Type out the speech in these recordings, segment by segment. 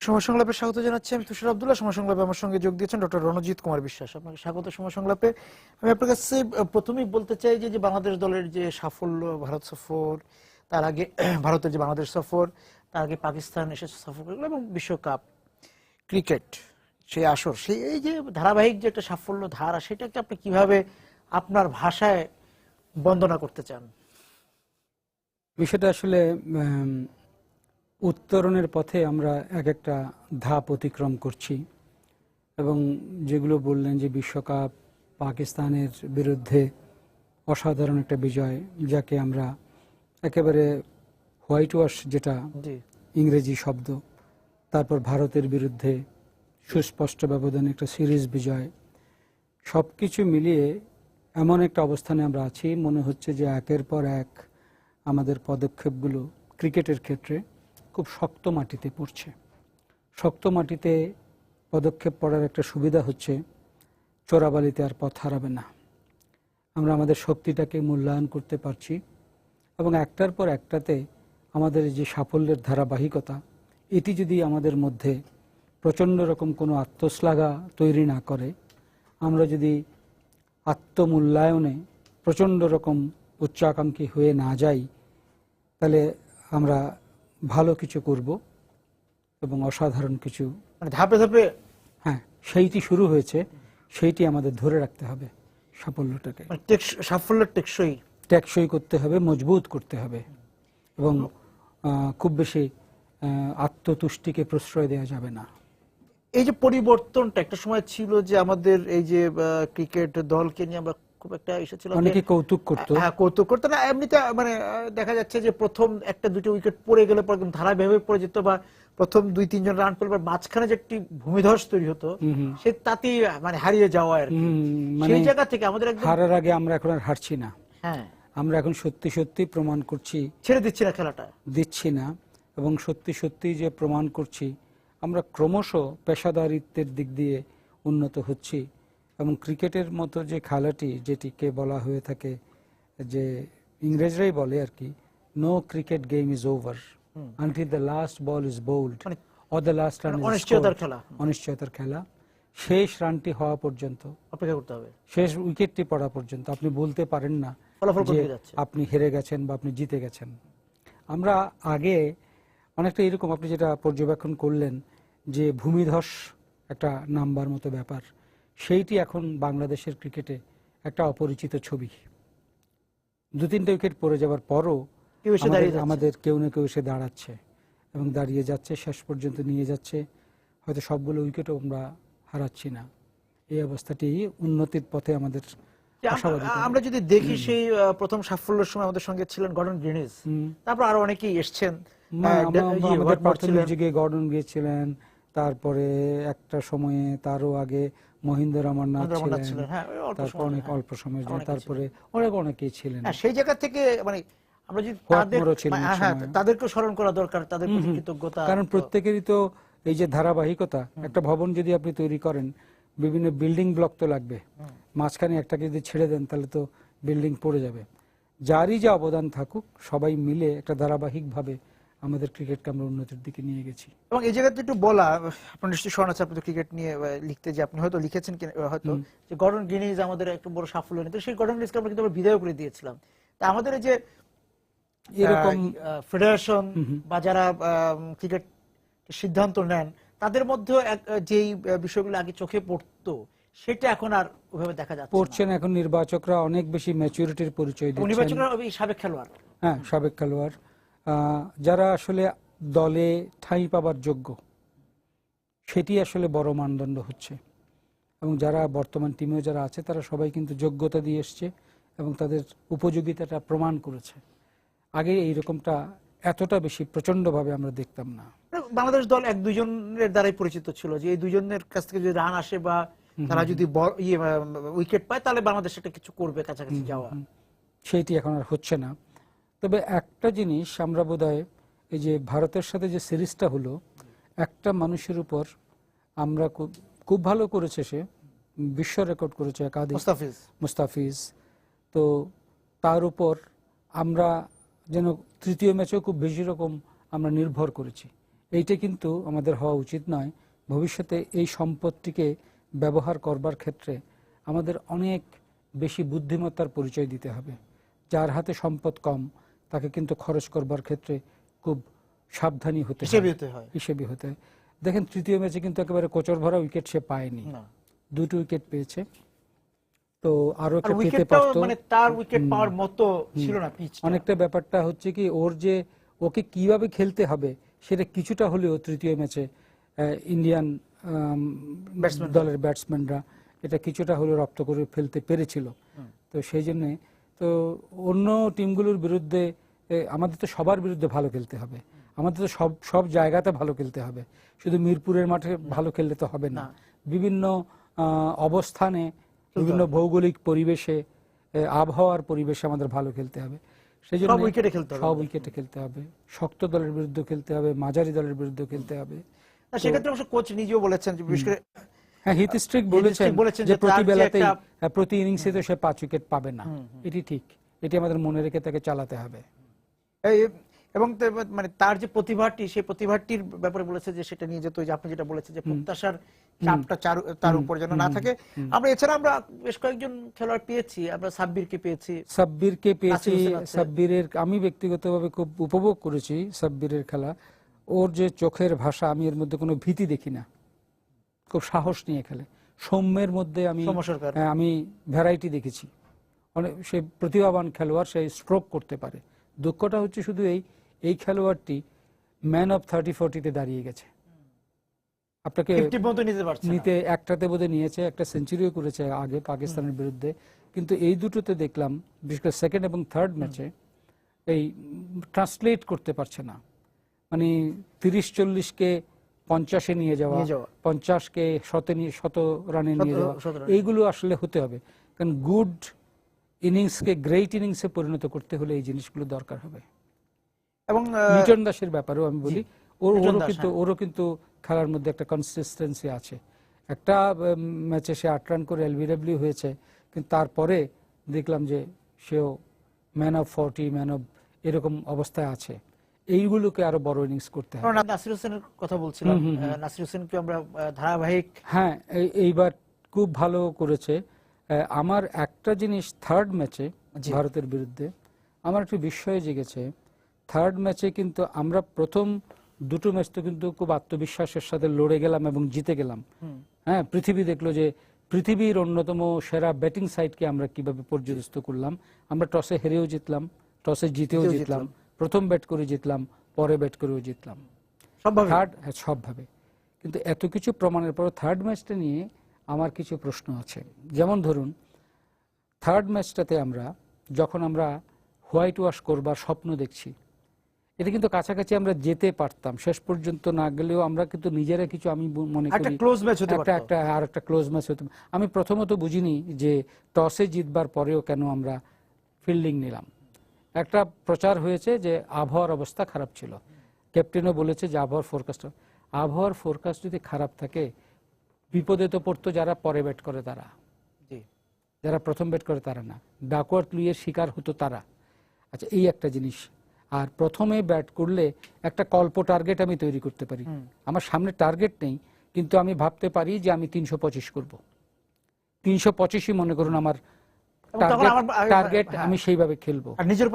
সময় সংলাপে স্বাগত জানাচ্ছি। আমি তুষার আব্দুল্লাহ। সময় সংলাপে আমার সঙ্গে যোগ দিয়েছেন ডক্টর রণজিৎ কুমার বিশ্বাস। আপনাকে স্বাগত সময় সংলাপে। আমি আপনার কাছে প্রথমেই বলতে চাই যে বাংলাদেশ দলের যে সাফল্য, ভারত সফর, তার আগে ভারতের যে বাংলাদেশ সফর, তার আগে পাকিস্তান এসেছে সফর করলো, এবং বিশ্বকাপ ক্রিকেট সেই আসর, সেই এই যে ধারাবাহিক যে একটা সাফল্য ধারা, সেটাকে আপনি কিভাবে আপনার ভাষায় বন্দনা করতে চান? বিষয়টা আসলে উত্তরণের পথে আমরা এক একটা ধাপ অতিক্রম করছি, এবং যেগুলো বললেন যে বিশ্বকাপ পাকিস্তানের বিরুদ্ধে অসাধারণ একটা বিজয়, যাকে আমরা একেবারে হোয়াইট ওয়াশ, যেটা ইংরেজি শব্দ, তারপর ভারতের বিরুদ্ধে সুস্পষ্ট ব্যবধানে একটা সিরিজ বিজয়, সব কিছু মিলিয়ে এমন একটা অবস্থানে আমরা আছি, মনে হচ্ছে যে একের পর এক আমাদের পদক্ষেপগুলো ক্রিকেটের ক্ষেত্রে খুব শক্ত মাটিতে পড়ছে। শক্ত মাটিতে পদক্ষেপ পড়ার একটা সুবিধা হচ্ছে চোরাবালিতে আর পথ হারাবে না। আমরা আমাদের শক্তিটাকে মূল্যায়ন করতে পারছি, এবং একটার পর একটাতে আমাদের যে সাফল্যের ধারাবাহিকতা, এটি যদি আমাদের মধ্যে প্রচণ্ড রকম কোনো আত্মশ্লাঘা তৈরি না করে, আমরা যদি আত্মমূল্যায়নে প্রচণ্ড রকম উচ্চাকাঙ্ক্ষী হয়ে না যাই, তাহলে আমরা ভালো কিছু করব এবং অসাধারণ কিছু, মানে ধাপে ধাপে, হ্যাঁ, সেইটি শুরু হয়েছে, সেইটি আমাদের ধরে রাখতে হবে। সাফল্যটাকে সাফল্যের টেকসই করতে হবে, মজবুত করতে হবে, এবং খুব বেশি আত্মতুষ্টিকে প্রশ্রয় দেওয়া যাবে না। এই যে পরিবর্তনটা একটা সময় ছিল যে আমাদের এই যে ক্রিকেট দলকে নিয়ে আমরা খুব একটা এসেছিল, অনেকে কৌতুক করতো। হ্যাঁ, কৌতুক করতো না, এমনিতে মানে দেখা যাচ্ছে যে প্রথম একটা দুটো উইকেট পড়ে গেলে পর ধারাবাহিক পড়ে যেত, বা প্রথম 2-3 জন রান পেলে মাঝখানে যে একটি ভূমিধস তৈরি হতো, সে তাতেই মানে হারিয়ে যাওয়া আর কি। সেই জায়গা থেকে আমাদের একদম হারার আগে আমরা এখন আর হারছি না। হ্যাঁ, আমরা এখন সত্যি সত্যি প্রমাণ করছি, ছেড়ে দিচ্ছি না, খেলাটা দিচ্ছি না, এবং সত্যি সত্যি যে প্রমাণ করছি আমরা ক্রমশ পেশাদারিত্বের দিক দিয়ে উন্নত হচ্ছি। এবং ক্রিকেটের মতো যে খেলাটি, যেটিকে বলা হয়ে থাকে, যে ইংরেজরাই বলে আর কি, no cricket game is over until the last ball is bowled or the last run is অনিশ্চয়তার খেলা। অনিশ্চয়তার খেলা। শেষ রানটি হওয়া পর্যন্ত অপেক্ষা করতে হবে, শেষ উইকেটটি পড়া পর্যন্ত আপনি বলতে পারেন না যে আপনি হেরে গেছেন বা আপনি জিতে গেছেন। আমরা আগে অনেকটা এরকম, আপনি যেটা পর্যবেক্ষণ করলেন যে ভূমিধস একটা নাম্বার মতো ব্যাপার, সেইটি এখন বাংলাদেশের ক্রিকেটে একটা অপরিচিত ছবি। 2-3টে উইকেট পড়ে যাওয়ার পরও আমাদের কেউ না কেউ এসে দাঁড়াচ্ছে এবং দাঁড়িয়ে যাচ্ছে, শেষ পর্যন্ত নিয়ে যাচ্ছে। হয়তো সবগুলো উইকেটও আমরা হারাচ্ছি না। এই অবস্থাটি উন্নতির পথে আমাদের আশাবাদী। আমরা যদি দেখি সেই প্রথম সাফল্যের সময় আমাদের সঙ্গে ছিলেন গর্ডন গ্রিনিজ, তারপর আরো অনেকেই এসছেন। আমাদের প্রাথমিক যুগে গর্ডন গিয়েছিলেন, তারপরে একটা সময়ে তারও আগে মহিন্দর অমরনাথ ছিলেন, তারপর অনেক অল্প সময়ের জন্য তারপরে অনেকেই ছিলেন। সেই জায়গা থেকে মানে আমরা যদি তাদেরকে স্মরণ করা দরকার, তাদের প্রতি কৃতজ্ঞতা, কারণ প্রত্যেকেরই তো এই যে ধারাবাহিকতা, একটা ভবন যদি আপনি তৈরি করেন, বিভিন্ন বিল্ডিং ব্লক তো লাগবে, মাঝখানে একটাকে যদি ছেড়ে দেন তাহলে তো বিল্ডিং পড়ে যাবে। যারই যে অবদান থাকুক, সবাই মিলে একটা ধারাবাহিকভাবে আমাদের ক্রিকেটকে আমরা উন্নতির দিকে নিয়ে গেছি। এবং এই জায়গাতে একটু বলা, আপনার নিশ্চয়ই স্মরণ আছে, আপনি ক্রিকেট নিয়ে লিখতে, যে আপনি হয়তো লিখেছেন হয়তো, যে গর্ডন গ্রিনিজ আমাদের একটা বড় সাফল্য নিতে, সেই গর্ডন গ্রিনিজকে আমরা কিন্তু বিদায় করে দিয়েছিলাম। তা আমাদের এই যে এরকম ফেডারেশন বা যারা ক্রিকেট সিদ্ধান্ত নেন, তাদের মধ্যে যেই বিষয়গুলো আগে চোখে পড়তো, সেটা এখন আর ওইভাবে দেখা যাচ্ছে পড়ছে না। এখন নির্বাচকরা অনেক বেশি ম্যাচুরিটির পরিচয় দিচ্ছেন। নির্বাচকরা সাবেক খেলোয়াড়, হ্যাঁ, সাবেক খেলোয়াড়, যারা আসলে দলে ঠাঁই পাবার যোগ্য, সেটি আসলে বড় মানদণ্ড হচ্ছে। এবং যারা বর্তমান টিমেও যারা আছে, তারা সবাই কিন্তু যোগ্যতা দিয়ে এসছে এবং তাদের উপযোগিতাটা প্রমাণ করেছে। আগে এইরকমটা এতটা বেশি প্রচন্ডভাবে আমরা দেখতাম না। বাংলাদেশ দল 1-2 জনের দ্বারাই পরিচিত ছিল, যে এই 2 জনের কাছ থেকে যদি রান আসে বা তারা যদি উইকেট পায়, তাহলে বাংলাদেশ একটা কিছু করবে, কাছাকাছি যাওয়া। সেইটি এখন আর হচ্ছে না। তবে একটা জিনিস আমরা বোধহয়, এই যে ভারতের সাথে যে সিরিজটা হলো, একটা মানুষের উপর আমরা খুব ভালো করেছে, সে বিশ্ব রেকর্ড করেছে একাধিক, মুস্তাফিজ। তো তার উপর আমরা যেন তৃতীয় ম্যাচেও খুব বেশি রকম আমরা নির্ভর করেছি। এইটা কিন্তু আমাদের হওয়া উচিত নয়। ভবিষ্যতে এই সম্পদটিকে ব্যবহার করবার ক্ষেত্রে আমাদের অনেক বেশি বুদ্ধিমত্তার পরিচয় দিতে হবে। যার হাতে সম্পদ কম তাকে কিন্তু খরচ করবার ক্ষেত্রে খুব সাবধানী হতে হয়, হিসেবি হতে হয়। দেখেন তৃতীয় ম্যাচে কিন্তু একেবারে কোচর ভরা উইকেট সে পায়নি, দুটো উইকেট পেয়েছে। তো আরো একটা পেতে পারতো, মানে তার উইকেট পাওয়ার মতো ছিল না পিচটা। অনেকটা ব্যাপারটা হচ্ছে কি ওর যে ওকে কিভাবে খেলতে হবে সেটা কিছুটা হলেও তৃতীয় ম্যাচে ইন্ডিয়ান দলের ব্যাটসম্যানরা এটা কিছুটা হলেও রপ্ত করে ফেলতে পেরেছিল। তো সেই জন্যে তো অন্য টিমগুলোর বিরুদ্ধে আমাদের তো সবার বিরুদ্ধে ভালো খেলতে হবে, আমাদের তো সব জায়গাতে ভালো খেলতে হবে। শুধু মিরপুরের মাঠে ভালো খেললে তো হবে না, বিভিন্ন অবস্থানে, বিভিন্ন ভৌগোলিক পরিবেশে, আবহাওয়ার পরিবেশে আমাদের ভালো খেলতে হবে। সেই জন্য সব উইকেটে খেলতে হবে, শক্ত দলের বিরুদ্ধে খেলতে হবে, মাঝারি দলের বিরুদ্ধে খেলতে হবে। সেক্ষেত্রে অবশ্য কোচ নিজেও বলেছেন যে বিশেষ করে হ্যাঁ হিথ স্ট্রিক বলেছেন যে প্রতি বেলাতেই প্রতি ইনিংসে তো সে 5 উইকেট পাবে না, এটি ঠিক, এটি আমাদের মনে রেখে তাকে চালাতে হবে। এবং মানে তার যে প্রতিভাটি, সেই প্রতিভাটির ব্যাপারে বলেছে যে সেটা নিয়ে যেত, আপনি যেটা বলেছেন যে প্রত্যাশার চাপটা তার উপর যেন না থাকে। আমরা এছাড়া আমরা বেশ কয়েকজন খেলোয়াড় পেয়েছি, আমরা সাব্বিরকে পেয়েছি। সাব্বিরের আমি ব্যক্তিগতভাবে খুব উপভোগ করেছি সাব্বিরের খেলা। ওর যে চোখের ভাষা, আমি এর মধ্যে কোনো ভীতি দেখি না, খুব সাহস নিয়ে খেলে। সৌম্যের মধ্যে আমি ভ্যারাইটি দেখেছি, অনেক সে প্রতিভাবান খেলোয়াড়, সে স্ট্রোক করতে পারে। দুঃখটা হচ্ছে শুধু এই খেলোয়াড়টি ম্যান অফ 30-40-তে দাঁড়িয়ে গেছে, আপনাকে নিতে একটাতে বোধহয় নিয়েছে, একটা সেঞ্চুরিও করেছে আগে পাকিস্তানের বিরুদ্ধে। কিন্তু এই দুটোতে দেখলাম, বিশেষ করে সেকেন্ড এবং থার্ড ম্যাচে এই ট্রান্সলেট করতে পারছে না। মানে 30-40-কে 50-এ নিয়ে যাওয়া, 50-কে 100 রানে নিয়ে যাওয়া, এইগুলো আসলে হতে হবে। কারণ গুড ইনিংসকে গ্রেট ইনিংসে পরিণত করতে হলে এই জিনিসগুলো দরকার হবে। এবং লিটন দাসের ব্যাপারেও আমি বলি, ওরও কিন্তু খেলার মধ্যে একটা কনসিস্টেন্সি আছে। একটা ম্যাচে সে 8 রান করে এলবিডব্লিউ হয়েছে, কিন্তু তারপরে দেখলাম যে সেও ম্যান অফ 40, ম্যান অফ এরকম অবস্থায় আছে। এইগুলোকে আরো বড় ইনিংস করতে হবে। নাসির হোসেনের কথা বলছিলাম, নাসির হোসেনকে আমরা ধারাবাহিক, হ্যাঁ এইবার খুব ভালো করেছে। আমার একটা জিনিস থার্ড ম্যাচে ভারতের বিরুদ্ধে আমার একটু বিস্ময় জেগেছে। থার্ড ম্যাচে কিন্তু আমরা প্রথম দুটো ম্যাচ তো কিন্তু খুব আত্মবিশ্বাসের সাথে লড়ে গেলাম এবং জিতে গেলাম। হ্যাঁ, পৃথিবী দেখলো যে পৃথিবীর অন্যতম সেরা ব্যাটিং সাইডকে আমরা কিভাবে পর্যদস্ত করলাম। আমরা টসে হেরেও জিতলাম, টসে জিতেও জিতলাম, প্রথম ব্যাট করে জিতলাম, পরে ব্যাট করেও জিতলাম, সবভাবে। কিন্তু এত কিছু প্রমাণের পর থার্ড ম্যাচটা নিয়ে আমার কিছু প্রশ্ন আছে। যেমন ধরুন থার্ড ম্যাচটাতে যখন আমরা হোয়াইট ওয়াশ করবার স্বপ্ন দেখছি, এটা কিন্তু কাছাকাছি আমরা যেতে পারতাম, শেষ পর্যন্ত না গেলেও আমরা কিন্তু নিজেরা কিছু, আমি মনে করি একটা ক্লোজ ম্যাচ হতে। আমি প্রথমত বুঝিনি যে টসে জিতবার পরেও কেন আমরা ফিল্ডিং নিলাম। একটা প্রচার হয়েছে যে আবহাওয়ার অবস্থা খারাপ ছিল, ক্যাপ্টেনও বলেছে যে আবহাওয়ার ফোরকাস্ট যদি খারাপ থাকে বিপদে তো পড়তো যারা পরে ব্যাট করে তারা, যারা প্রথম ব্যাট করে তারা না, ডাকওয়ার্থ লুইয়ের শিকার হতো তারা। আচ্ছা, এই একটা জিনিস। আর প্রথমে ব্যাট করলে একটা কল্প টার্গেট আমি তৈরি করতে পারি, আমার সামনে টার্গেট নেই, কিন্তু আমি ভাবতে পারি যে আমি 325 করব, 325ই মনে করুন আমার টার্গেট, আমি সেইভাবে খেলবো, নিজের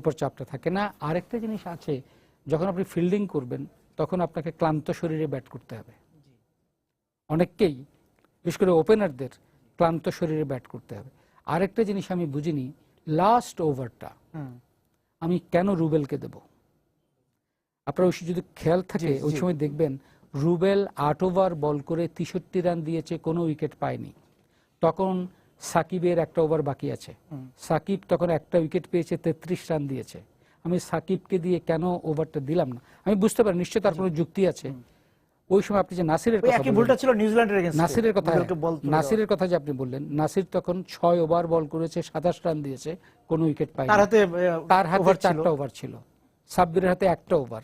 উপর চাপটা থাকে না। আরেকটা জিনিস আছে, যখন আপনি ফিল্ডিং করবেন তখন আপনাকে ক্লান্ত শরীরে ব্যাট করতে হবে। অনেককেই, বিশেষ করে ওপেনারদের ক্লান্ত শরীরে ব্যাট করতে হবে। আরেকটা জিনিস আমি বুঝিনি, লাস্ট ওভারটা আমি কেন রুবেলকে দেব। আপনার যদি খেয়াল থাকে ওই সময় দেখবেন রুবেল 8 ওভার বল করে 63 রান দিয়েছে, কোনো উইকেট পায়নি। তখন সাকিবের একটা ওভার বাকি আছে, সাকিব তখন একটা উইকেট পেয়েছে, 33 রান দিয়েছে। আমি সাকিবকে দিয়ে কেন ওভারটা দিলাম না, আমি বুঝতে পারি নিশ্চয় তার কোনো যুক্তি আছে। ওই সময় আপনি যে নাসিরের কথা যে আপনি বললেন, নাসির তখন 6 ওভার বল করেছে, 27 রান দিয়েছে, কোনো উইকেট পায়নি। তার হাতে 4টা ওভার ছিল, সাব্বিরের হাতে 1টা ওভার।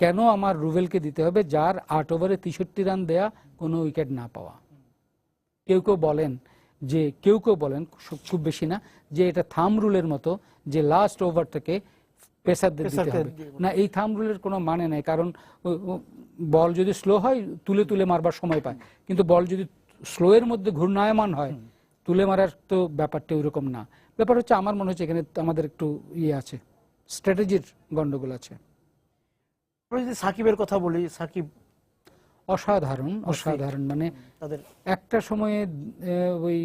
কেন আমার রুবেলকে দিতে হবে যার 8 ওভারে 63 রান দেয়া, কোনো উইকেট না পাওয়া? কেউ কেউ বলেন খুব বেশি না, যে এটা থাম রুলের মতো, যে লাস্ট ওভারটাকে পেসারদের দিতে পেসারকে হবে দিয়ে না। এই থাম্ব রুলের কোনো মানে নেই, কারণ বল যদি স্লো হয় তুলে তুলে মারবার সময় পায়, কিন্তু বল যদি স্লো এর মধ্যে ঘূর্ণায়মান হয় তুলে মারার তো ব্যাপারটা ওইরকম না। ব্যাপার হচ্ছে আমার মনে হচ্ছে এখানে আমাদের একটু ইয়ে আছে, স্ট্র্যাটেজির গন্ডগোল আছে। আমরা যদি সাকিবের কথা বলি, সাকিব অসাধারণ অসাধারণ, মানে তাদের একটা সময়ে ওই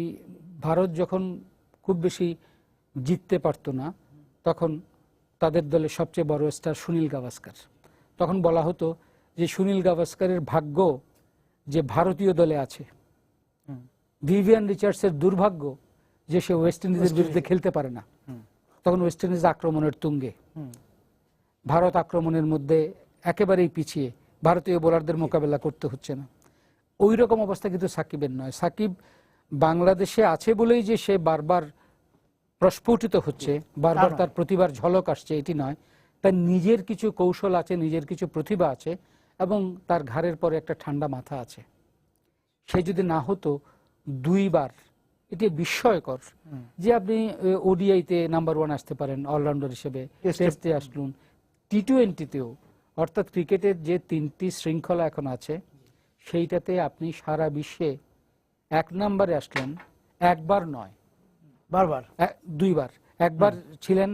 ভারত যখন খুব বেশি জিততে পারতো না, তখন তাদের দলের সবচেয়ে বড় স্টার সুনীল গাভাস্কার। তখন বলা হতো যে সুনীল গাভাস্কারের ভাগ্য যে ভারতীয় দলে আছে, ভিভিয়ান রিচার্ডসের দুর্ভাগ্য যে সে ওয়েস্ট ইন্ডিজের বিরুদ্ধে খেলতে পারে না। তখন ওয়েস্ট ইন্ডিজ আক্রমণের তুঙ্গে, ভারত আক্রমণের মধ্যে একেবারেই পিছিয়ে, ভারতীয় বোলারদের মোকাবেলা করতে হচ্ছে না। ওই রকম অবস্থা কিন্তু সাকিবের নয়। সাকিব বাংলাদেশে আছে বলেই যে সে বারবার প্রস্ফুটিত হচ্ছে, বারবার তার প্রতিভার ঝলক আসছে, এটি নয়। তার নিজের কিছু কৌশল আছে, নিজের কিছু প্রতিভা আছে, এবং তার ঘাড়ের পরে একটা ঠান্ডা মাথা আছে। সে যদি না হতো দুইবার, এটি বিস্ময়কর যে আপনি ওডিআইতে নাম্বার 1 আসতে পারেন অলরাউন্ডার হিসেবে, টেস্টে আসলুন, টি20তেও, অর্থাৎ ক্রিকেটের যে 3টি শৃঙ্খলা এখন আছে সেইটাতে আপনি সারা বিশ্বে 1 নম্বরে আসলেন, একবার নয় বারবার, দুইবার। একবার ছিলেন,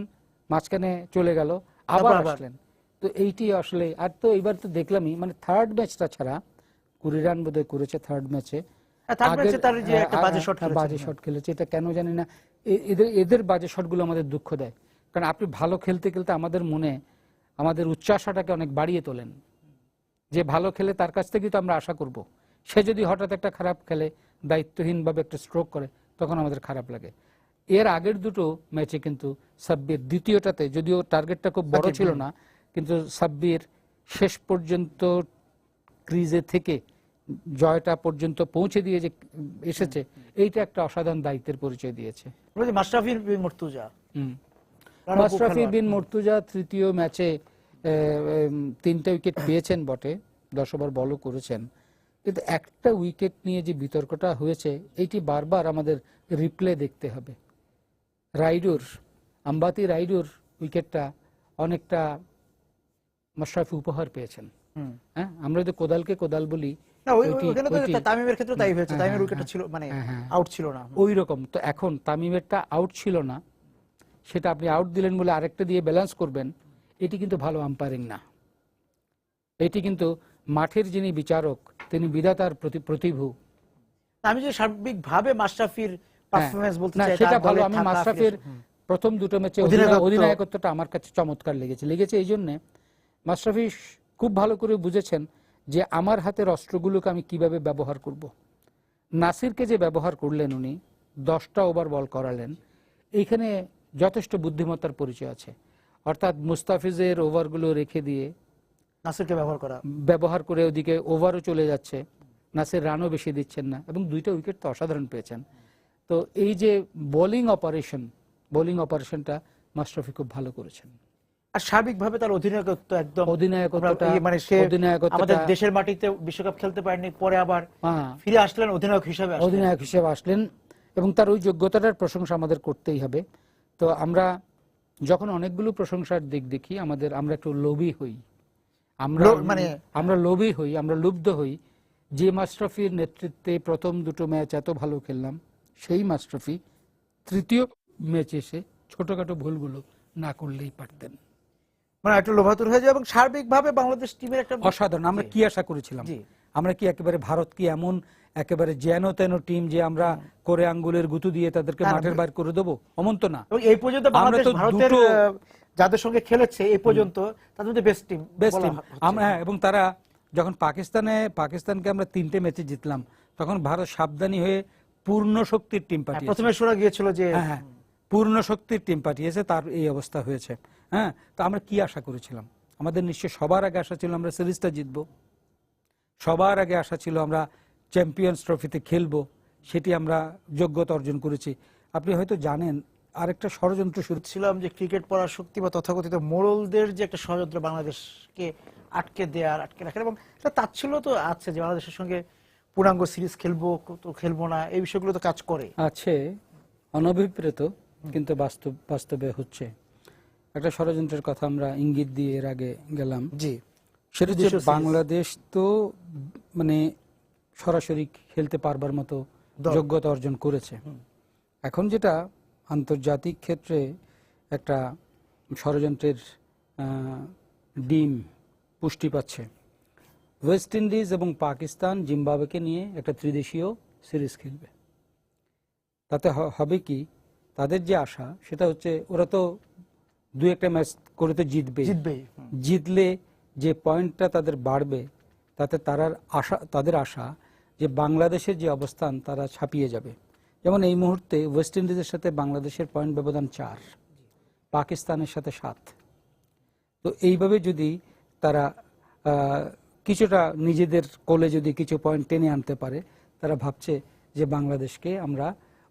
মাঝখানে চলে গেল, আবার আসলেন। তো এইটি আসলে, আর তো এবার তো দেখলামই, মানে থার্ড ম্যাচটা ছাড়া 20 রান বোধহয় করেছে থার্ড ম্যাচে, বাজে শট খেলেছে। এটা কেন জানি না, এদের বাজে শটগুলো আমাদের দুঃখ দেয়, কারণ আপনি ভালো খেলতে খেলতে আমাদের মনে আমাদের উচ্চাশাটাকে অনেক বাড়িয়ে তোলেন, যে ভালো খেলে তার কাছ থেকেই তো আমরা আশা করব। সে যদি হঠাৎ একটা খারাপ খেলে, দায়িত্বহীনভাবে একটা স্ট্রোক করে, তখন আমাদের খারাপ লাগে। এর আগের দুটো ম্যাচে কিন্তু সাব্বির, দ্বিতীয়টাতে যদিও টার্গেটটা খুব বড় ছিল না, কিন্তু সাব্বির শেষ পর্যন্ত ক্রিজে থেকে জয়টা পর্যন্ত পৌঁছে দিয়ে যে এসেছে, এইটা একটা অসাধারণ দায়িত্বের পরিচয় দিয়েছে। মাশরাফি বিন মুর্তজা তৃতীয় ম্যাচে 3টা উইকেট পেয়েছেন বটে, 10 ওভার বলও করেছেন, কিন্তু একটা উইকেট নিয়ে যে বিতর্কটা হয়েছে এইটি বারবার আমাদের রিপ্লে দেখতে হবে। আম্বাতি রাইডুর উইকেটটা অনেকটা মাশরাফি উপহার পেয়েছেন। হ্যাঁ, আমরা যদি কোদালকে কোদাল বলি, তামিমের ক্ষেত্রে তাই হয়েছে, তামিমের উইকেটটা ছিল মানে আউট ছিল না, ওই রকম। তো এখন তামিমেরটা আউট ছিল না, সেটা আপনি আউট দিলেন বলে আরেকটা দিয়ে ব্যালেন্স করবেন, এটি কিন্তু ভালো আম্পায়ারিং না। এটি কিন্তু মাঠের যিনি বিচারক, তিনি বিধাতার প্রতিভু। আমি যে সার্বিকভাবে মাশরাফির পারফরম্যান্স বলতে চাই, সেটা ভালো। আমি মাশরাফির প্রথম দুটো ম্যাচে অধিনায়কত্বটা আমার কাছে চমৎকার লেগেছে এই জন্যে, মাশরাফি খুব ভালো করে বুঝেছেন যে আমার হাতের অস্ত্রগুলোকে আমি কিভাবে ব্যবহার করব। নাসিরকে যে ব্যবহার করলেন, উনি 10টা ওভার বল করালেন, এইখানে যথেষ্ট বুদ্ধিমত্তার পরিচয় আছে। অর্থাৎ মুস্তাফিজের ওভারগুলো রেখে দিয়ে নাসিরকে ব্যবহার করে ওদিকে ওভারও চলে যাচ্ছে, নাসির রানও বেশি দিচ্ছেন না, এবং 2টা উইকেট তো অসাধারণ পেয়েছেন। তো এই যে বোলিং অপারেশনটা মাশরাফি খুব ভালো করেছেন। আর সার্বিকভাবে তার অধিনায়কত্ব একদম, মানে আমাদের দেশের মাটিতে বিশ্বকাপ খেলতে পারেনি, পরে আবার ফিরে আসলেন অধিনায়ক হিসেবে আসলেন, এবং তার ওই যোগ্যতাটার প্রশংসা আমাদের করতেই হবে। তো আমরা যখন অনেকগুলো প্রশংসার দিক দেখি, আমরা একটু লোভী হই, আমরা লুব্ধ হই যে মাশরাফির নেতৃত্বে প্রথম দুটো ম্যাচ এত ভালো খেললাম, সেই মাশরাফি তৃতীয় ম্যাচে এসে ছোটখাটো ভুলগুলো না করলেই পারতেন, মানে একটু লোভাতুর হয়ে যায়। এবং সার্বিকভাবে বাংলাদেশ টিমের একটা অসাধারণ। আমরা কি আশা করেছিলাম? আমরা কি একেবারে ভারত কি এমন একেবারে যেন তেন টিম যে আমরা করে আঙ্গুলের গুঁতো দিয়ে তাদেরকে মাঠের বাইরে করে দেবো? অমন তো না। এই পর্যন্ত বাংলাদেশ ভারতের যাদের সঙ্গে খেলেছে এই পর্যন্ত তাদের মধ্যে বেস্ট টিম। এবং তারা যখন পাকিস্তানকে আমরা 3টে ম্যাচে জিতলাম, তখন ভারত সাবধানী হয়ে পূর্ণ শক্তির টিম পাঠিয়েছে। প্রথমে শোনা গিয়েছিল যে পূর্ণ শক্তির টিম পাঠিয়েছে, তার এই অবস্থা হয়েছে। হ্যাঁ, তো আমরা কি আশা করেছিলাম? আমাদের নিশ্চয় সবার আগে আশা ছিল আমরা সিরিজটা জিতবো, সবার আগে আশা ছিল আমরা চ্যাম্পিয়ন্স ট্রফিতে খেলবো, সেটি আমরা যোগ্যতা অর্জন করেছি। আপনি হয়তো জানেন আরেকটা ষড়যন্ত্র শুরু ছিলাম যে ক্রিকেট পড়ার শক্তি বা তথাকথিত মোড়লদের যে একটা ষড়যন্ত্র বাংলাদেশকে আটকে রাখার, এবং তাচ্ছিল্য তো আছে যে বাংলাদেশের সঙ্গে পূর্ণাঙ্গ সিরিজ খেলবো না, এই বিষয়গুলো তো কাজ করে আছে, অনভিপ্রেত কিন্তু বাস্তবে হচ্ছে। একটা ষড়যন্ত্রের কথা আমরা ইঙ্গিত দিয়ে এর আগে গেলাম, জি, সেটা যে বিদেশীয় series। বাংলাদেশ তো মানে সরাসরি খেলতে পারবার মতো দল। যোগ্যতা অর্জন করেছে। এখন যেটা আন্তর্জাতিক ক্ষেত্রে একটা ষড়যন্ত্রের ডিম পুষ্টি পাচ্ছে, ওয়েস্ট ইন্ডিজ এবং পাকিস্তান জিম্বাবুয়েকে নিয়ে একটা ত্রিদেশীয় সিরিজ খেলবে। তাতে হবে কি, তাদের যে আশা সেটা হচ্ছে ওরা তো দু একটা ম্যাচ করে তো জিতবেই, জিতলে যে পয়েন্টটা তাদের বাড়বে তাতে তাদের আশা যে বাংলাদেশের যে অবস্থান তারা ছাপিয়ে যাবে। যেমন এই মুহূর্তে ওয়েস্ট ইন্ডিজের সাথে বাংলাদেশের পয়েন্ট ব্যবধান 4, পাকিস্তানের সাথে 7। তো এইভাবে যদি তারা কিছুটা নিজেদের কোলে যদি কিছু পয়েন্ট টেনে আনতে পারে, তারা ভাবছে যে বাংলাদেশকে আমরা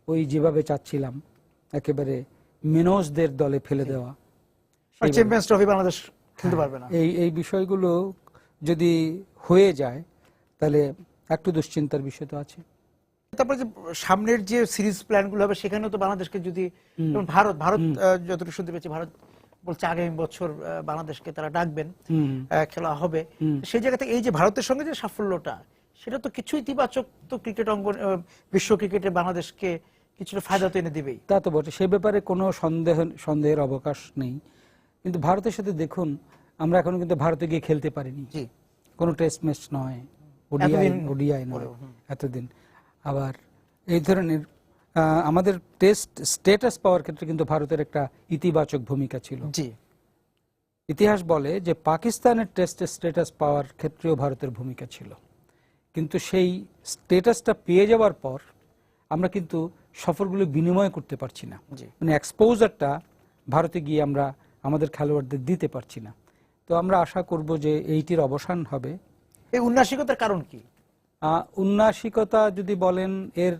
ওই যেভাবে চাচ্ছিলাম একেবারে মিনোজদের দলে ফেলে দেওয়া, চ্যাম্পিয়ন্স ট্রফি বাংলাদেশ খেলতে পারবে না। এই বিষয়গুলো যদি হয়ে যায় তাহলে একটু দুশ্চিন্তার বিষয় তো আছে। তারপরে যে সামনের যে সিরিজ প্ল্যান গুলো হবে সেখানেও তো বাংলাদেশকে যদি, যেমন ভারত যতটুকু শুনতে পেয়েছি, ভারত বলছে আগামী বছর বাংলাদেশকে তারা ডাকবেন, খেলা হবে। সেই জায়গা থেকে এই যে ভারতের সঙ্গে যে সাফল্যটা, সেটা তো কিছু ইতিবাচক তো ক্রিকেট অঙ্গন, বিশ্ব ক্রিকেটে বাংলাদেশকে কিছুটা ফায়দা তো এনে দিবেই। তা তো বটে, সে ব্যাপারে কোনো সন্দেহের অবকাশ নেই। কিন্তু ভারতের সাথে দেখুন, আমরা এখনো কিন্তু ভারতে গিয়ে খেলতে পারিনি, কোনো টেস্ট ম্যাচ নয়, ওডিআই নয় এতদিন। আবার এই ধরনের আমাদের টেস্ট স্ট্যাটাস পাওয়ার ক্ষেত্রে কিন্তু ভারতের একটা ইতিবাচক ভূমিকা ছিল। ইতিহাস বলে যে পাকিস্তানের টেস্ট স্ট্যাটাস পাওয়ার ক্ষেত্রেও ভারতের ভূমিকা ছিল, কিন্তু সেই স্ট্যাটাসটা পেয়ে যাওয়ার পর আমরা কিন্তু সফরগুলো বিনিময় করতে পারছি না, মানে এক্সপোজারটা ভারতে গিয়ে আমরা আমাদের খেলোয়াড়দের দিতে পারছি না। তো আমরা আশা করব যে এইটির অবসান হবে। এই উন্নাসিকতার কারণ কি? উন্নাসিকতা যদি বলেন, এর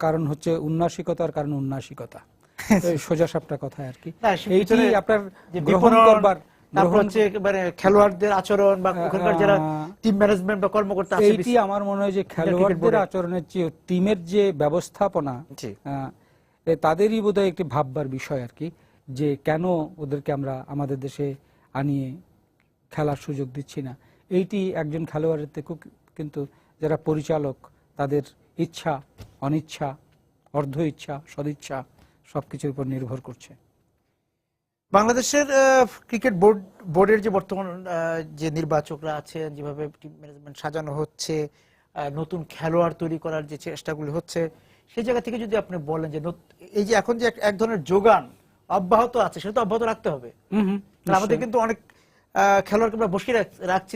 কারণ হচ্ছে উন্নাসিকতার কারণ উন্নাসিকতা, সোজা সাপটা কথা আর কি। এইটি আপনার গ্রহণ করবার, খেলোয়াড়দের আচরণ বা ওখানকার যারা টিম ম্যানেজমেন্ট বা কর্মকর্তা আছে, এইটি আমার মনে হয় যে খেলোয়াড়দের আচরণের চেয়ে টিমের যে ব্যবস্থাপনা, তাদেরই বোধহয় একটি ভাববার বিষয় আর কি, যে কেন ওদেরকে আমরা আমাদের দেশে আনিয়ে খেলার সুযোগ দিচ্ছি না। এইটি একজন খেলোয়াড়ের থেকে কিন্তু যারা পরিচালক, তাদের ইচ্ছা, অনিচ্ছা, অর্ধ ইচ্ছা, সদিচ্ছা সবকিছুর উপর নির্ভর করছে। বাংলাদেশের ক্রিকেট বোর্ডের যে বর্তমান যে নির্বাচকরা আছেন, যেভাবে টিম ম্যানেজমেন্ট সাজানো হচ্ছে, নতুন খেলোয়াড় তৈরি করার যে চেষ্টাগুলি হচ্ছে, সেই জায়গা থেকে যদি আপনি বলেন যে এই যে এখন যে এক ধরনের যোগান অব্যাহত আছে, সেটা তো অব্যাহত রাখতে হবে। আমাদের কিন্তু অনেক খেলোয়াড়কে আমরা বসিয়ে রাখছি,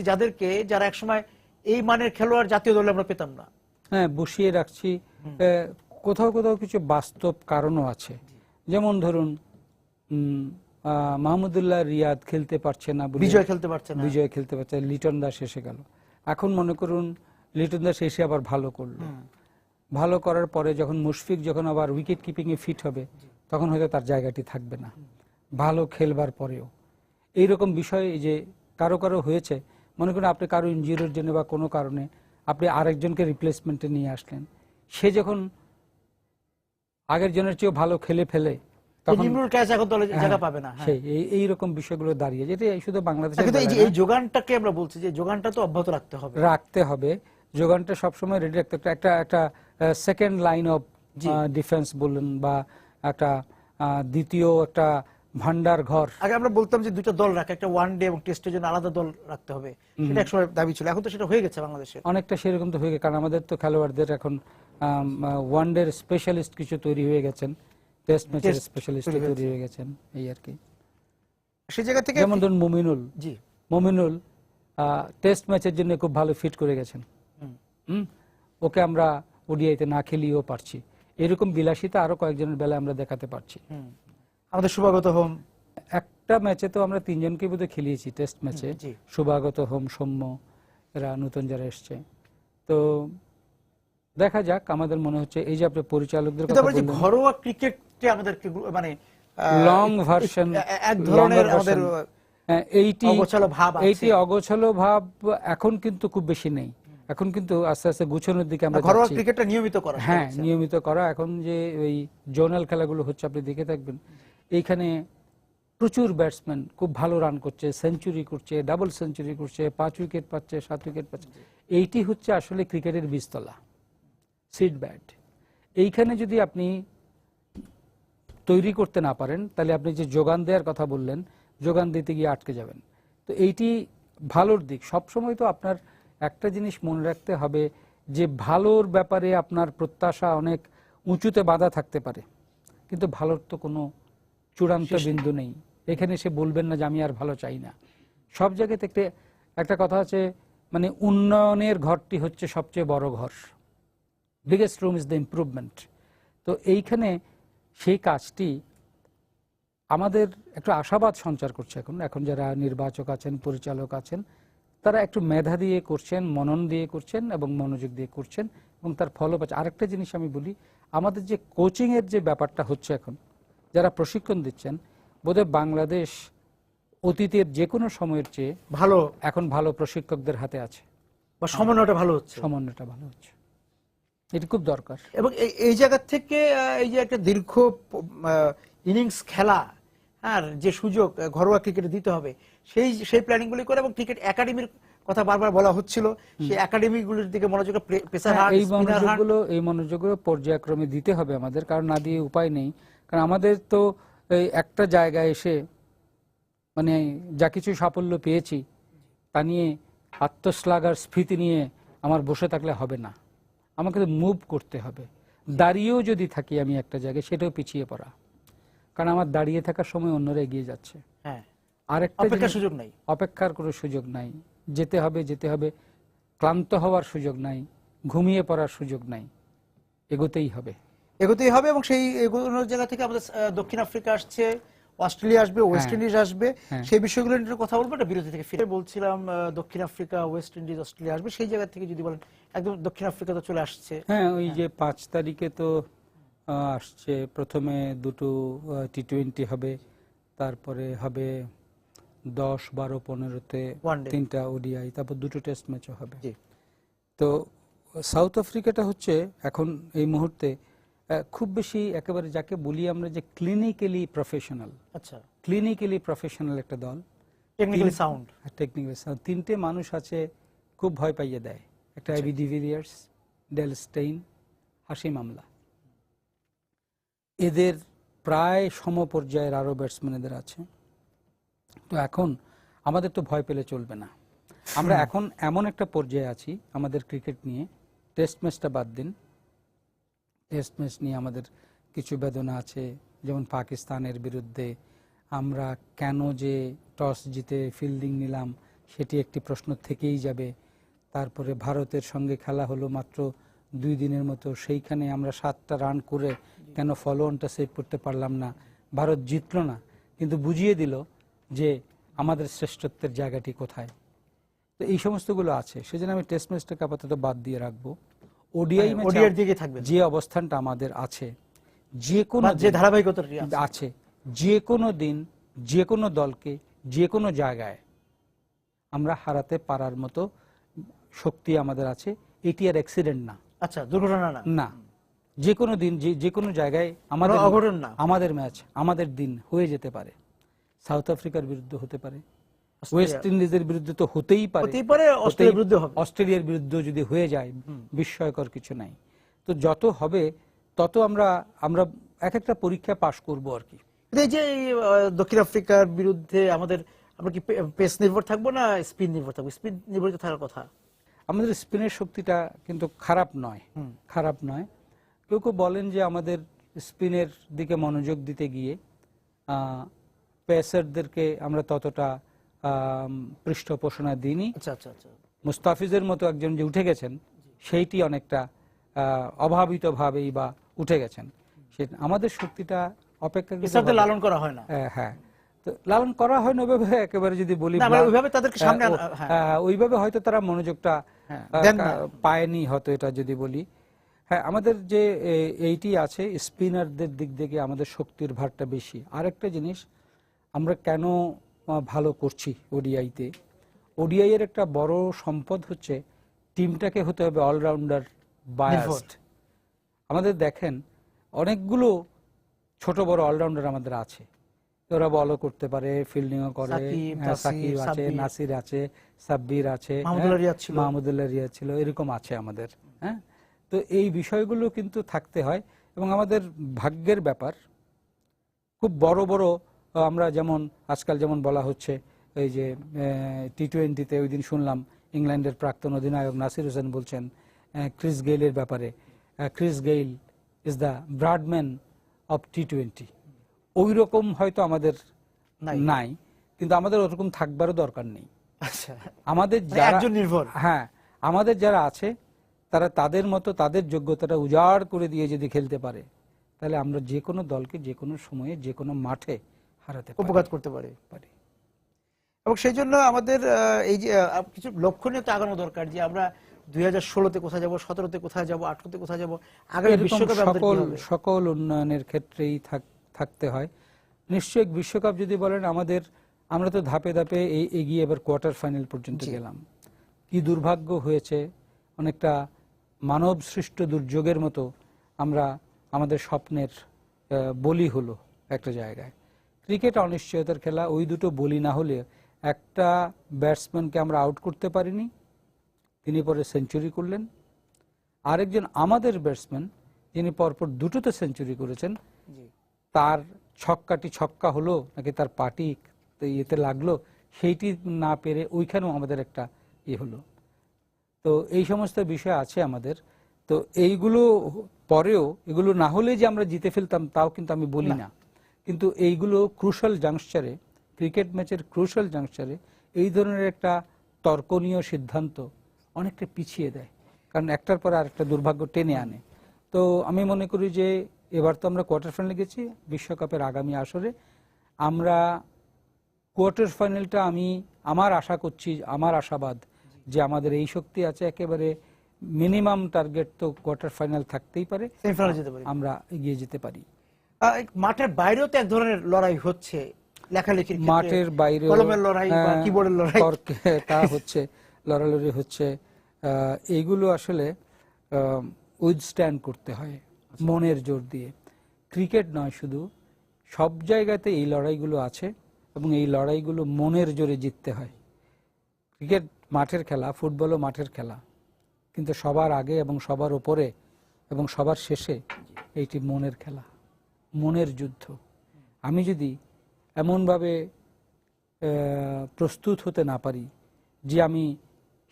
যারা একসময় এই মানের খেলোয়াড় জাতীয় দলে আমরা পেতাম না। হ্যাঁ, বসিয়ে রাখছি। কোথাও কোথাও কিছু বাস্তব কারণও আছে, যেমন ধরুন মাহমুদুল্লাহ রিয়াদ খেলতে পারছে না, বিজয় খেলতে পারছে, লিটন দাস এসে গেল। এখন মনে করুন লিটন দাস এসে আবার ভালো করলো, ভালো করার পরে যখন মুশফিক যখন আবার উইকেট কিপিং এ ফিট হবে, তখন হয়তো তার জায়গাটি থাকবে না, ভালো খেলবার পরেও। এইরকম বিষয় যে কারো কারো হয়েছে, মনে করেন আপনি কারো ইনজুরির জন্য বা কোনো কারণে আপনি আরেকজনকে রিপ্লেসমেন্টে নিয়ে আসলেন, সে যখন আগের জনের চেয়েও ভালো খেলে ফেলে, এইরকম বিষয়গুলো দাঁড়িয়ে, যেটা শুধু বাংলাদেশের এই যোগানটাকে আমরা বলছি যে যোগানটা তো অব্যাহত রাখতে হবে। যোগানটা সবসময় রেডি রাখতে, একটা সেকেন্ড লাইন অফ ডিফেন্স বলুন, বা একটা দ্বিতীয় একটা ভান্ডার ঘর। আগে আমরা বলতাম যে দুটো দল রাখে, একটা ওয়ান ডে এবং টেস্টের জন্য আলাদা দল রাখতে হবে, সেটা একসময় দাবি ছিল। এখন তো সেটা হয়ে গেছে বাংলাদেশে, অনেকটা সেরকম তো হয়ে গেছে, কারণ আমাদের তো খেলোয়াড়দের এখন ওয়ান ডে স্পেশালিস্ট কিছু তৈরি হয়ে গেছেন, টেস্ট ম্যাচের স্পেশালিস্ট তৈরি হয়ে গেছেন, এই আর কি। সেই জায়গা থেকে যেমন ধরুন মুমিনুল টেস্ট ম্যাচের জন্য খুব ভালো ফিট করে গেছেন, ওকে আমরা ওডিআইতে না খেলিয়েও পারছি। এরকম বিলাসিতা আরো কয়েকজনের বেলায় আমরা দেখাতে পারছি। আমাদের শুভাগত হোম একটা ম্যাচে তো আমরা 3 জনকে বোধহয় খেলিয়েছি টেস্ট ম্যাচে, শুভাগত হোম, সৌম্য, এরা নতুন যারা এসছে। তো দেখা যাক, আমাদের মনে হচ্ছে এই যে আপনি পরিচালকদের কথা বললেন, ঘরোয়া ক্রিকেটে আমাদেরকে মানে লং ভার্সন, এক ধরনের আমাদের এইটি অগোছালো ভাব এখন কিন্তু খুব বেশি নেই। এখন কিন্তু আস্তে আস্তে গুছানোর দিকে আমরা ঘরোয়া ক্রিকেটটা নিয়মিত করা, হ্যাঁ নিয়মিত করা। এখন যে ওই জোনাল খেলাগুলো হচ্ছে আপনি দেখে থাকবেন, এইখানে প্রচুর ব্যাটসম্যান খুব ভালো রান করছে, সেঞ্চুরি করছে, ডাবল সেঞ্চুরি করছে, 5 উইকেট পাচ্ছে, 7 উইকেট পাচ্ছে। এইটি হচ্ছে আসলে ক্রিকেটের বীজতলা, সিড ব্যাট। এইখানে যদি আপনি তৈরি করতে না পারেন, তাহলে আপনি যে যোগান দেওয়ার কথা বললেন, যোগান দিতে গিয়ে আটকে যাবেন। তো এইটি ভালোর দিক। সবসময় তো আপনার একটা জিনিস মনে রাখতে হবে যে ভালোর ব্যাপারে আপনার প্রত্যাশা অনেক উঁচুতে বাঁধা থাকতে পারে, কিন্তু ভালোর তো কোনো চূড়ান্ত বিন্দু নেই। এখানে সে বলবেন না যে আমি আর ভালো চাই না। সব জায়গাতে একটা কথা আছে, মানে উন্নয়নের ঘরটি হচ্ছে সবচেয়ে বড় ঘর, biggest room is the improvement. তো এইখানে সেই কাজটি আমাদের একটু আশাবাদ সঞ্চার করছে। এখন যারা নির্বাচক আছেন, পরিচালক আছেন, তারা একটু মেধা দিয়ে করছেন, মনন দিয়ে করছেন এবং মনোযোগ দিয়ে করছেন এবং তার ফলও পাচ্ছে। আরেকটা জিনিস আমি বলি, আমাদের যে কোচিংয়ের যে ব্যাপারটা হচ্ছে এখন, যারা প্রশিক্ষণ দিচ্ছেন, বোধহয় বাংলাদেশ অতীতের যে কোনো সময়ের চেয়ে ভালো এখন ভালো প্রশিক্ষকদের হাতে আছে, বা সমন্বয়টা ভালো হচ্ছে। সমন্বয়টা ভালো হচ্ছে, এটি খুব দরকার। এবং এই জায়গা থেকে এই যে একটা দীর্ঘ ইনিংস খেলা, আর যে সুযোগ ঘরোয়া ক্রিকেটে দিতে হবে, সেই প্ল্যানিং গুলি করে, এবং ক্রিকেট একাডেমির কথা বারবার বলা হচ্ছিল, সেই একাডেমিগুলির দিকে মনোযোগ, পেসার হাট, এই মনোযোগগুলো পর্যায়ক্রমে দিতে হবে আমাদের, কারণ না দিয়ে উপায় নেই। কারণ আমাদের তো এই একটা জায়গায় এসে মানে যা কিছু সাফল্য পেয়েছি তা নিয়ে আত্মশ্লাঘার স্ফীতি নিয়ে আমার বসে থাকলে হবে না, আমাকে তো মুভ করতে হবে। দাঁড়িয়েও যদি থাকি আমি একটা জায়গায়, সেটাও পিছিয়ে পড়া, কারণ আমার দাঁড়িয়ে থাকার সময় অন্যরা এগিয়ে যাচ্ছে। হ্যাঁ, আরেকটা অপেক্ষার সুযোগ নাই, অপেক্ষার কোনো সুযোগ নাই, যেতে হবে, ক্লান্ত হওয়ার সুযোগ নাই, ঘুমিয়ে পড়ার সুযোগ নাই, এগোতেই হবে। এবং সেই এগোনোর জায়গা থেকে আমাদের দক্ষিণ আফ্রিকা আসছে, অস্ট্রেলিয়া আসবে, ওয়েস্ট ইন্ডিজ আসবে, সেই বিষয়গুলো নিয়ে কথা বলবো। একটা বিরতি থেকে ফিরে বলছিলাম, দক্ষিণ আফ্রিকা, ওয়েস্ট ইন্ডিজ, অস্ট্রেলিয়া আসবে, সেই জায়গা থেকে যদি বলেন, একদম দক্ষিণ আফ্রিকা তো চলে আসছে। হ্যাঁ, ওই যে 5 তারিখে তো আসছে, প্রথমে দুটো টি20 হবে, তারপরে হবে 10, 12, 15-তে 3টা ওডিআই, তারপর 2টো টেস্ট ম্যাচও হবে। তো সাউথ আফ্রিকাটা হচ্ছে এখন এই মুহূর্তে খুব বেশি একেবারে যাকে বলি আমরা যে ক্লিনিক্যালি প্রফেশনাল, আচ্ছা, ক্লিনিক্যালি প্রফেশনাল একটা দল, টেকনিক্যালি সাউন্ড। 3টে মানুষ আছে খুব ভয় পাইয়ে দেয়। একটা AB de Villiers, Dale Steyn, Hashim Amla. এদের প্রায় সমপর্যায়ের আরো ব্যাটসম্যানেদের আছে। তো এখন আমাদের তো ভয় পেলে চলবে না। আমরা এখন এমন একটা পর্যায়ে আছি আমাদের ক্রিকেট নিয়ে, টেস্ট ম্যাচটা বাদ দিন, টেস্ট ম্যাচ নিয়ে আমাদের কিছু বেদনা আছে। যেমন পাকিস্তানের বিরুদ্ধে আমরা কেন যে টস জিতে ফিল্ডিং নিলাম, সেটি একটি প্রশ্ন থেকেই যাবে। তারপরে ভারতের সঙ্গে খেলা হলো মাত্র 2 দিনের মতো, সেইখানে আমরা 7টা রান করে কেন ফলো অনটা সেভ করতে পারলাম না। ভারত জিতলো না, কিন্তু বুঝিয়ে দিল যে আমাদের শ্রেষ্ঠত্বের জায়গাটি কোথায়। তো এই সমস্তগুলো আছে, সেজন্য আমি টেস্ট ম্যাচটাকে আপাতত বাদ দিয়ে রাখবো। ওডিআই ম্যাচের দিকে থাকবে যে অবস্থানটা আমাদের আছে, যে কোনো যে ধারাবাহিকতা আছে, যে কোনো দিন যে কোনো দলকে যে কোনো জায়গায় আমরা হারাতে পারার মতো শক্তি আমাদের আছে। এটি আর অ্যাক্সিডেন্ট না, আচ্ছা, দুর্ঘটনা না, যে কোনো দিন যে কোনো জায়গায় আমাদের অঘটন না, আমাদের ম্যাচ, আমাদের দিন হয়ে যেতে পারে। সাউথ আফ্রিকার বিরুদ্ধে হতে পারে, ওয়েস্ট ইন্ডিজের বিরুদ্ধে তো হতেই পারে, অস্ট্রেলিয়ার বিরুদ্ধে যদি হয়ে যায় বিস্ময়কর কিছু নাই। তো যত হবে তত আমরা এক একটা পরীক্ষা পাশ করবো আর কি। এই যে দক্ষিণ আফ্রিকার বিরুদ্ধে আমরা কি পেস নির্ভর থাকবো না স্পিন নির্ভর থাকবো? স্পিন নির্ভরিত থাকার কথা। আমাদের স্পিনের শক্তিটা কিন্তু খারাপ নয়। কেউ বলেন যে আমাদের স্পিনের দিকে মনোযোগ দিতে গিয়ে পেসারদেরকে আমরা ততটা পৃষ্ঠপোষণা দিইনি। মুস্তাফিজের মতো একজন যে উঠে গেছেন, সেইটি অনেকটা অভাবিত ভাবেই বা উঠে গেছেন। আমাদের শক্তিটা অপেক্ষা লালন করা হয় না। হ্যাঁ, তো লালন করা হয় না ওইভাবে, একেবারে যদি বলি ওইভাবে হয়তো তারা মনোযোগটা পায়নি হয়তো, এটা যদি বলি। হ্যাঁ, আমাদের যে এইটি আছে, স্পিনারদের দিক থেকে আমাদের শক্তির ভারটা বেশি। আরেকটা জিনিস, আমরা কেন ভালো করছি ওডিআইতে, ওডিআই এর একটা বড় সম্পদ হচ্ছে টিমটাকে হতে হবে অলরাউন্ডার বায়াসড। আমাদের দেখেন অনেকগুলো ছোট বড় অলরাউন্ডার আমাদের আছে, ওরা বলও করতে পারে, ফিল্ডিংও করে, সাকিব, সাকিব আছে, সাব্বির। নাসির আছে, সাব্বির আছে, মাহমুদুল্লাহ রিয়াদ ছিল। মাহমুদুল্লাহ রিয়াদ ছিল, এরকম আছে আমাদের। হ্যাঁ, তো এই বিষয়গুলো কিন্তু থাকতে হয় এবং আমাদের ভাগ্যের ব্যাপার। খুব বড় বড় আমরা যেমন আজকাল যেমন বলা হচ্ছে এই যে টি-20-তে ওই দিন শুনলাম ইংল্যান্ডের প্রাক্তন অধিনায়ক নাসির হোসেন বলছেন ক্রিস গেইলের ব্যাপারে, Chris Gayle is the Bradman of টি-20। ওই রকম হয়তো আমাদের নাই, কিন্তু আমাদের ওরকম থাকবারও দরকার নেই। আচ্ছা, আমাদের মানে যারা একজন নির্ভর। হ্যাঁ, আমাদের যারা আছে তারা তাদের মতো তাদের যোগ্যতাটা উজাড় করে দিয়ে যদি খেলতে পারে, তাহলে আমরা যে কোনো দলকে যে কোনো সময়ে যে কোনো মাঠে হারাতে উপকার করতে পারি। এবং সেই জন্য আমাদের এই যে কিছু লক্ষণীয় তো আগানো দরকার, যে আমরা 2016-তে কোথায় যাব, 17-তে কোথায় যাব, 18-তে কোথায় যাব, আগামী এরকম বিশ্বকাপে আমাদের কি হবে? সকল উন্নয়নের ক্ষেত্রেই থাকতে হয়। নিশ্চয়ই বিশ্বকাপ যদি বলেন, আমরা তো ধাপে ধাপে এগিয়ে এবার কোয়ার্টার ফাইনাল পর্যন্ত গেলাম। কি দুর্ভাগ্য হয়েছে, অনেকটা মানব সৃষ্ট দুর্যোগের মতো আমরা আমাদের স্বপ্নের বলি হলো একটা জায়গায়। ক্রিকেট অনিশ্চয়তার খেলা, ওই দুটো বলি না হলে একটা ব্যাটসম্যানকে আমরা আউট করতে পারিনি, তিনি পরে সেঞ্চুরি করলেন। আরেকজন আমাদের ব্যাটসম্যান যিনি পরপর দুটোতে সেঞ্চুরি করেছেন, তার ছক্কা হলো নাকি তার পাটি ইয়েতে লাগলো, সেইটি না পেরে ওইখানেও আমাদের একটা হলো। তো এই সমস্ত বিষয় আছে আমাদের। তো এইগুলো পরেও এগুলো না হলে যে আমরা জিতে ফেলতাম তাও কিন্তু আমি বলি না, কিন্তু এইগুলো ক্রুশাল জাংশচারে, ক্রিকেট ম্যাচের ক্রুশাল জাংশচারে এই ধরনের একটা তর্কনীয় সিদ্ধান্ত অনেকটা পিছিয়ে দেয়, কারণ একটার পর আরেকটা দুর্ভাগ্য টেনে আনে। তো আমি মনে করি যে এবার তো আমরা কোয়ার্টার ফাইনালে গেছি, বিশ্বকাপের আগামী আসরে আমরা কোয়ার্টার ফাইনালটা আমার আশা করছি, আমার আশাবাদ যে আমাদের এই শক্তি আছে, একেবারে মিনিমাম টার্গেট তো কোয়ার্টার ফাইনাল থাকতেই পারে, সেমিফাইনালে যেতে পারি, আমরা এগিয়ে যেতে পারি। মাঠের বাইরেও তো এক ধরনের লড়াই হচ্ছে, লেখালেখির ক্ষেত্রে, মাঠের বাইরে কলমের লড়াই বা কিবোর্ডের লড়াই, তা হচ্ছে, লড়ালড়ি হচ্ছে। এইগুলো আসলে উইথস্ট্যান্ড করতে হয় মনের জোর দিয়ে। ক্রিকেট নয় শুধু, সব জায়গাতে এই লড়াইগুলো আছে এবং এই লড়াইগুলো মনের জোরে জিততে হয়। ক্রিকেট মাঠের খেলা, ফুটবলও মাঠের খেলা, কিন্তু সবার আগে এবং সবার উপরে এবং সবার শেষে এইটি মনের খেলা, মনের যুদ্ধ। আমি যদি এমনভাবে প্রস্তুত হতে না পারি যে আমি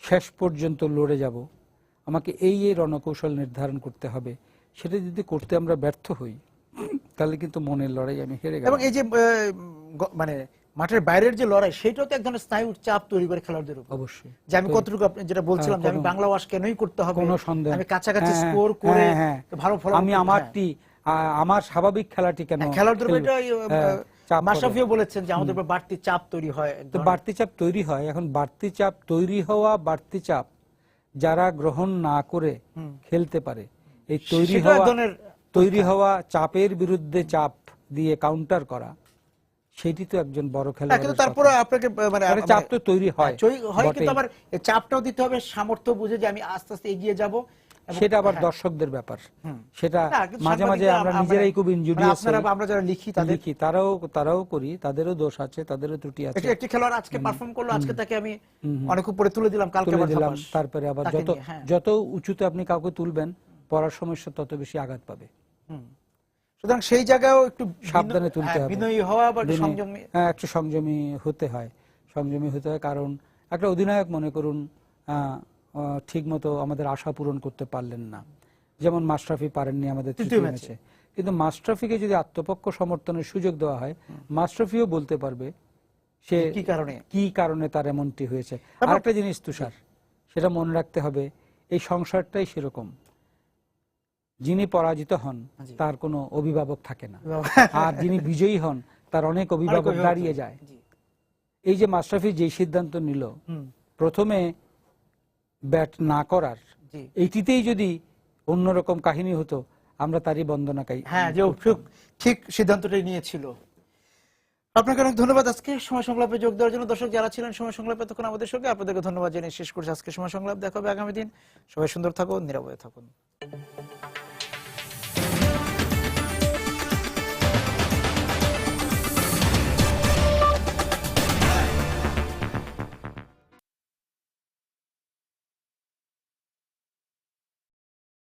শেষ পর্যন্ত লড়ে যাব, আমাকে এই রণকৌশল নির্ধারণ করতে হবে, সেটা যদি করতে আমরা ব্যর্থ হই, তাহলে কিন্তু মনের লড়াই আমি হেরে গেলাম। এবং এই যে মানে মাঠের বাইরের যে লড়াই, সেটাও তো এক ধরনের স্নায়ুর চাপ তৈরি করে খেলোয়াড়দের উপর। অবশ্যই, যে আমি কতটুকু, আপনি যেটা বলছিলাম যে আমি বাংলা ওয়াশ কেনই করতে হবে, কোনো সন্দেহ, আমি কাছাকাছি স্কোর করে ভালো ফল, আমি আমার স্বাভাবিক খেলাটি কেন, খেলোয়াড়দের উপর এটা মাশরাফিও বলেছেন যে আমাদের উপর বাড়তি চাপ তৈরি হয়। তো বাড়তি চাপ তৈরি হয়। এখন বাড়তি চাপ তৈরি হওয়া, বাড়তি চাপ যারা গ্রহণ না করে খেলতে পারে, এই তৈরি হওয়া চাপের বিরুদ্ধে চাপ দিয়ে কাউন্টার করা, সেটি তো একজন বড় খেলোয়াড়। কিন্তু তারপরে আপনাকে মানে চাপ তো তৈরি হয়, কিন্তু আবার এই চাপটাও দিতে হবে সামর্থ্য বুঝে, যে আমি আস্তে আস্তে এগিয়ে যাব। সেটা আবার দর্শকদের ব্যাপার, সেটা মাঝে মাঝে আমরা নিজেরাই খুব ইনজুরিয়াস, আমরা যারা লিখি তারাও করি, তাদেরও দোষ আছে, তাদেরও ত্রুটি আছে। একটি খেলোয়াড় আজকে পারফর্ম করলো, আজকে তাকে আমি অনেক উপরে তুলে দিলাম, কালকে আবার দিলাম, তারপরে আবার যত উঁচুতে আপনি কাউকে তুলবেন, পড়ার সমস্যা তত বেশি আঘাত পাবে। সুতরাং সেই জায়গায়ও একটু সাবধানে তুলতে হবে, বিনয়ী হওয়া বা সংযমী, একটু সংযমী হতে হয়, কারণ একটা অধিনায়ক মনে করুন ঠিক মতো আমাদের আশা পূরণ করতে পারলেন না, যেমন মাশরাফি পারেননি আমাদের তৃতীয় ম্যাচে, কিন্তু মাশরাফিকে যদি আত্মপক্ষ সমর্থনের সুযোগ দেওয়া হয়, মাশরাফিও বলতে পারবে সে কি কারণে তার এমনটি হয়েছে। আরেকটা জিনিস তুষার, সেটা মনে রাখতে হবে, এই সংসারটাই সেরকম, যিনি পরাজিত হন তার কোনো অভিভাবক থাকে না, আর যিনি বিজয়ী হন তার অনেক অভিভাবক দাঁড়িয়ে যায়। এই যে মাশরাফি যে সিদ্ধান্ত নিল প্রথমে ব্যাট না করার, এইটিতেই যদি অন্যরকম কাহিনী হতো, আমরা তারই বন্দনা গাই। হ্যাঁ, যে ঠিক সিদ্ধান্তটাই নিয়েছিল। আপনাকে অনেক ধন্যবাদ আজকে সময় সংলাপে যোগ দেওয়ার জন্য। দর্শক যারা ছিলেন সময় সংলাপে তখন আমাদের সঙ্গে, আপনাদেরকে ধন্যবাদ জানিয়ে শেষ করছি আজকে সময় সংলাপ। দেখা হবে আগামী দিন। সবাই সুন্দর থাকুন, নিরাপদে থাকুন।